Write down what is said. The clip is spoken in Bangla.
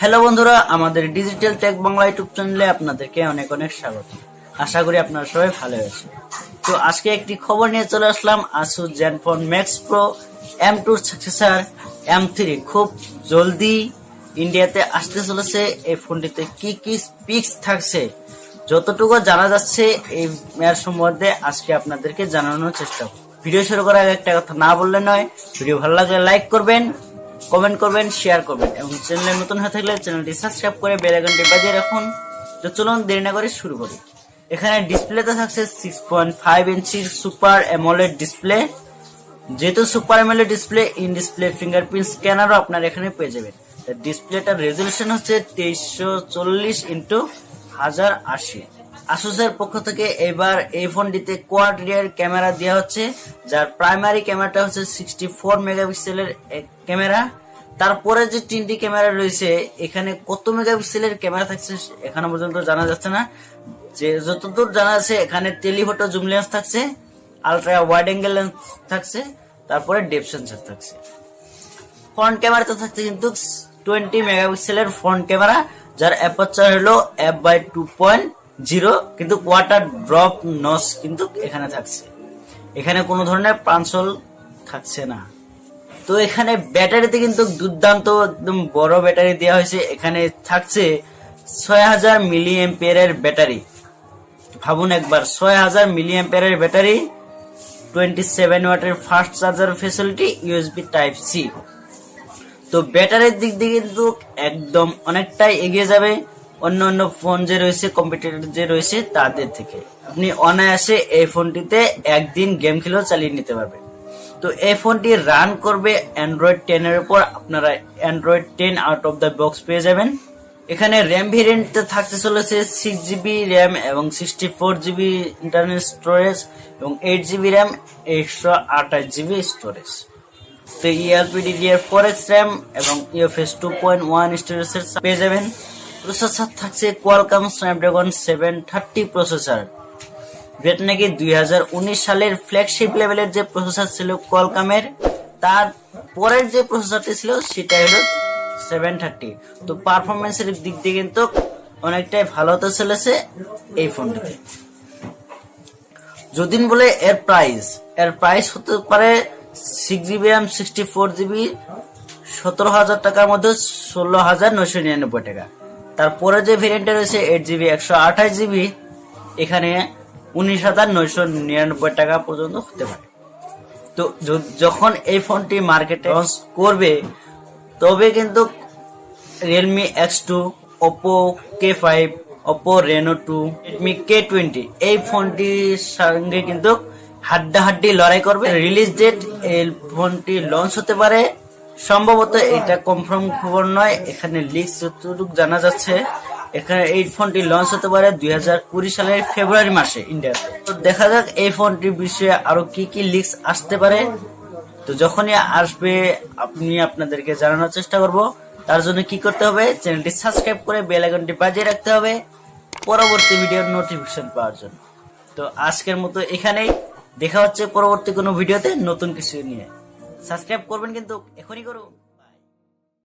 হ্যালো বন্ধুরা, আমাদের ডিজিটাল টেক বাংলা ইউটিউব চ্যানেলে আপনাদেরকে অনেক অনেক স্বাগত। আশা করি আপনারা সবাই ভালো আছেন। তো আজকে একটি খবর নিয়ে চলে আসলাম। Asus Zenfone Max Pro M2 successor M3 খুব জলদি ইন্ডিয়াতে আসতে চলেছে। এই ফোনটিতে কি কি স্পিক্স থাকছে, যতটুকু জানা যাচ্ছে এই এর সম্বন্ধে আজকে আপনাদেরকে জানানোর চেষ্টা করব। ভিডিও শুরু করার আগে একটা কথা না বললে নয়, ভিডিও ভালো লাগলে লাইক করবেন, কমেন্ট করবেন, শেয়ার করবেন এবং চ্যানেলে নতুন হয়ে থাকলে চ্যানেলটি সাবস্ক্রাইব করে বেল আইকনটি বাজিয়ে রাখুন। তো চলুন দেরি না করে শুরু করি। এখানে ডিসপ্লেতে থাকছে 6.5 ইঞ্চির সুপার অ্যামোলেড ডিসপ্লে। যেহেতু super AMOLED display, in display fingerprint স্ক্যানারও আপনারা এখানে পেয়ে যাবেন। ডিসপ্লেটার রেজলিউশন হচ্ছে 2340x1080। আসুসের পক্ষ থেকে এবার এই ফোনটিতে কোয়াড রিয়ার ক্যামেরা দেওয়া হচ্ছে, যার প্রাইমারি ক্যামেরাটা হচ্ছে 64 মেগাপিক্সেলের ক্যামেরা। তারপরে যে তিনটি ক্যামেরা রয়েছে, এখানে কত মেগাপিক্সেলের ক্যামেরা থাকছে এখনো পর্যন্ত জানা যাচ্ছে না। যে যতদূর জানা আছে, এখানে টেলিফটো জুম লেন্স থাকছে, আলট্রা ওয়াইড অ্যাঙ্গেল লেন্স থাকছে, তারপরে ডেপথ সেন্সর থাকছে। ফ্রন্ট ক্যামেরাতে থাকছে কিন্তু 20 মেগাপিক্সেলের ফ্রন্ট ক্যামেরা, যার অ্যাপারচার হলো f/2.0, কিন্তু ওয়াটার ড্রপ নস কিন্তু এখানে থাকছে। এখানে কোনো ধরনের পাঞ্চল থাকছে না। তো এখানে ব্যাটারিতে কিন্তু দুর্দান্ত একদম বড় ব্যাটারি দেওয়া হয়েছে। এখানে থাকছে 6000 মিলি এম্পিয়ারের ব্যাটারি। ভাবুন একবার, 6000 মিলি এম্পিয়ারের ব্যাটারি, 27 ওয়াটের fast charger facility, USB Type-C। তো ব্যাটারির দিক দিয়ে কিন্তু একদম অনেকটাই এগিয়ে যাবে অন্য অন্য ফোন যে রয়েছে, কম্পিটিটর যে রয়েছে তাদের থেকে। আপনি অনায়াসে এই ফোনটিতে একদিন গেম খেলেও চালিয়ে নিতে পারবেন। তো এই ফোনটি রান করবে অ্যান্ড্রয়েড 10 এর উপর। আপনারা Android 10 out of the box পেয়ে যাবেন। এখানে র্যাম ভেরিয়েন্টে থাকতে চলেছে 6GB র্যাম এবং 64GB ইন্টারনাল স্টোরেজ এবং 8GB র্যাম, 128GB স্টোরেজ। তো ELPDDR4X র্যাম এবং UFS 2.1 স্টোরেজের পেয়ে যাবেন। প্রসেসর থাকছে কোয়ালকম স্ন্যাপড্রাগন 730 প্রসেসর, যেটা নাকি 2019 সালের ফ্ল্যাগশিপ লেভেলের যে প্রসেসর ছিল কোয়ালকমের, তার পরের যে প্রসেসরটি ছিল সেটা হলো 730। তো পারফরমেন্সের দিক দিয়ে কিন্তু অনেকটাই ভালো হতে চলেছে এই ফোনটিতে। যদি বলে এর প্রাইস হতে পারে 6GB র্যাম 64GB 17,000 টাকার মধ্যে 16,999 টাকা। তারপরে যে ভেরিয়েন্টে রয়েছে 8GB 128GB, এখানে 19,999 টাকা পর্যন্ত হতে পারে। তো যখন এই ফোনটি মার্কেটে লঞ্চ করবে, তবে কিন্তু Realme X2, Oppo K5, Oppo Reno 2, Redmi K20 এই ফোনটির সঙ্গে কিন্তু হাড্ডাহাড্ডি লড়াই করবে। রিলিজ ডেট এই ফোনটি লঞ্চ হতে পারে, সম্ভবত এটা কনফার্ম খবর নয়, এখানে লিক্স যতটুকু জানা যাচ্ছে, এখানে এই ফোনটি লঞ্চ হতে পারে 2020 সালের ফেব্রুয়ারি মাসে ইন্ডিয়াতে। তো দেখা যাক এই ফোনটির বিষয়ে আরো কি কি লিক্স আসতে পারে। তো যখনই আসবে আপনি আপনাদেরকে জানানোর চেষ্টা করব। তার জন্য কি করতে হবে, চ্যানেলটি সাবস্ক্রাইব করে বেল আইকনটি বাজিয়ে রাখতে হবে পরবর্তী ভিডিওর নোটিফিকেশন পাওয়ার জন্য। তো আজকের মতো এখানেই, দেখা হচ্ছে পরবর্তী কোনো ভিডিওতে নতুন কিছু নিয়ে। সাবস্ক্রাইব করবেন কিন্তু এখনই করুন।